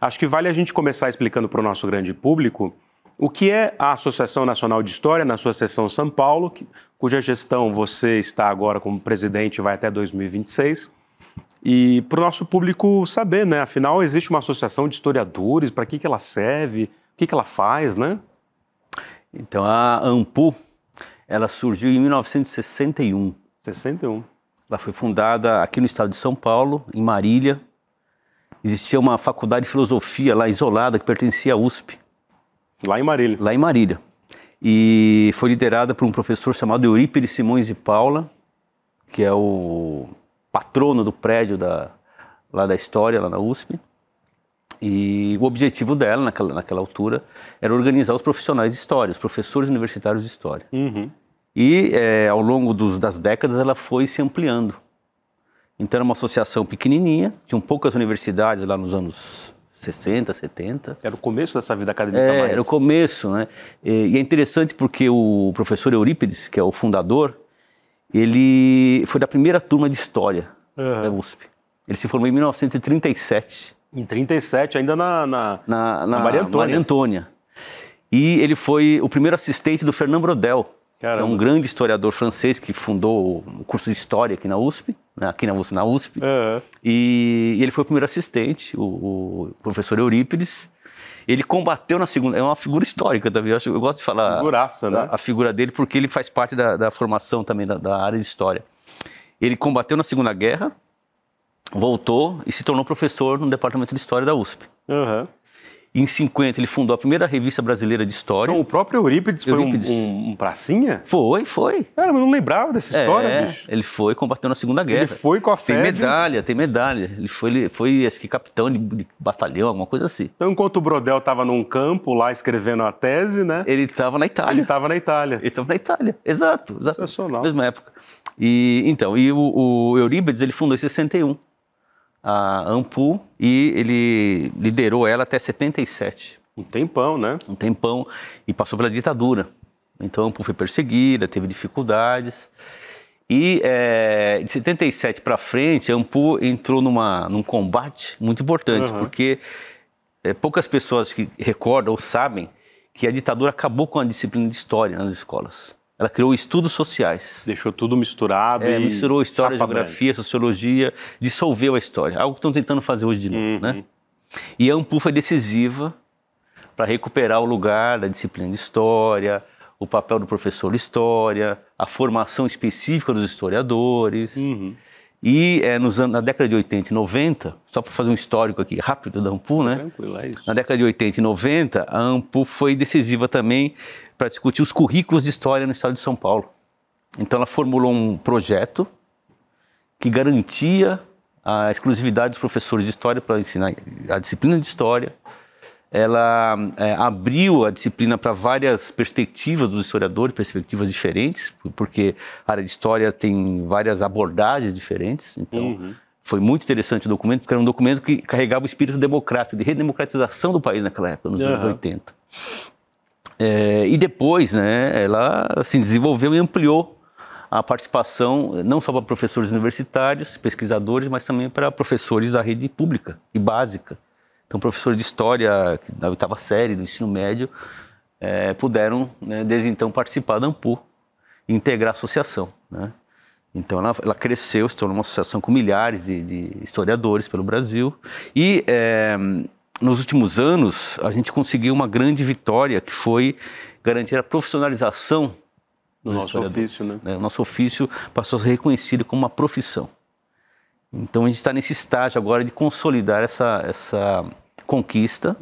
Acho que vale a gente começar explicando para o nosso grande público o que é a Associação Nacional de História, na sua seção São Paulo, cuja gestão você está agora como presidente e vai até 2026. E para o nosso público saber, né? Afinal, existe uma associação de historiadores, para que ela serve, o que ela faz, né? Então, a ANPU, ela surgiu em 1961. 61. Ela foi fundada aqui no estado de São Paulo, em Marília. Existia uma faculdade de filosofia lá isolada que pertencia à USP. Lá em Marília. Lá em Marília. E foi liderada por um professor chamado Eurípides Simões de Paula, que é o patrono do prédio lá da História, lá na USP. E o objetivo dela, naquela altura, era organizar os profissionais de História, os professores universitários de História. Uhum. E ao longo das décadas ela foi se ampliando. Então era uma associação pequenininha, tinham poucas universidades lá nos anos 60, 70. Era o começo dessa vida acadêmica mais... Era o começo, né? E é interessante porque o professor Eurípides, que é o fundador, ele foi da primeira turma de História da USP. Ele se formou em 1937. Em 37, ainda na Maria Antônia. Maria Antônia. E ele foi o primeiro assistente do Fernand Braudel, que é um grande historiador francês que fundou o curso de História aqui na USP, aqui na USP. E ele foi o primeiro assistente, o professor Eurípides. Ele combateu na segunda... É uma figura histórica também, eu gosto de falar figuraça, né? a figura dele, porque ele faz parte da formação também da área de História. Ele combateu na Segunda Guerra, voltou e se tornou professor no Departamento de História da USP. Em 50 ele fundou a primeira revista brasileira de História. Então o próprio Eurípides foi um pracinha? Foi. Cara, mas eu não lembrava dessa história, bicho. Ele foi, combateu na Segunda Guerra. Ele foi com a fé Tem medalha. Ele foi acho que capitão de batalhão, alguma coisa assim. Então enquanto o Brodel estava num campo lá escrevendo a tese, né? Ele estava na Itália. Exato. Sensacional. Mesma época. E o Eurípides, ele fundou em 61. A ANPU, e ele liderou ela até 77. Um tempão, né? Um tempão, e passou pela ditadura. Então a ANPU foi perseguida, teve dificuldades. E de 77 para frente, a ANPU entrou num combate muito importante, porque poucas pessoas que recordam ou sabem que a ditadura acabou com a disciplina de História nas escolas. Ela criou estudos sociais. Deixou tudo misturado. Misturou História, Geografia, Sociologia, dissolveu a História. Algo que estão tentando fazer hoje de novo, né? E a ANPU foi decisiva para recuperar o lugar da disciplina de História, o papel do professor de História, a formação específica dos historiadores. E na década de 80 e 90, só para fazer um histórico aqui rápido da ANPU, né? Tranquilo, é isso. Na década de 80 e 90, a ANPU foi decisiva também para discutir os currículos de História no estado de São Paulo. Então ela formulou um projeto que garantia a exclusividade dos professores de História para ensinar a disciplina de História. Ela abriu a disciplina para várias perspectivas dos historiadores, perspectivas diferentes, porque a área de História tem várias abordagens diferentes. Então, foi muito interessante o documento, porque era um documento que carregava o espírito democrático, de redemocratização do país naquela época, nos anos 80. E depois, né, ela se desenvolveu e ampliou a participação, não só para professores universitários, pesquisadores, mas também para professores da rede pública e básica. Então, professores de História da 8ª série, do ensino médio, puderam, né, desde então, participar da ANPU e integrar a associação, né? Então, ela cresceu, se tornou uma associação com milhares de historiadores pelo Brasil. E, nos últimos anos, a gente conseguiu uma grande vitória, que foi garantir a profissionalização do nosso ofício, né? O nosso ofício passou a ser reconhecido como uma profissão. Então, a gente está nesse estágio agora de consolidar essa conquista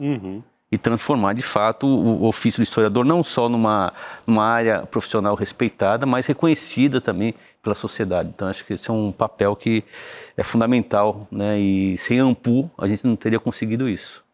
e transformar, de fato, o ofício do historiador não só numa área profissional respeitada, mas reconhecida também pela sociedade. Então, acho que esse é um papel que é fundamental, né? E sem a ANPU, a gente não teria conseguido isso.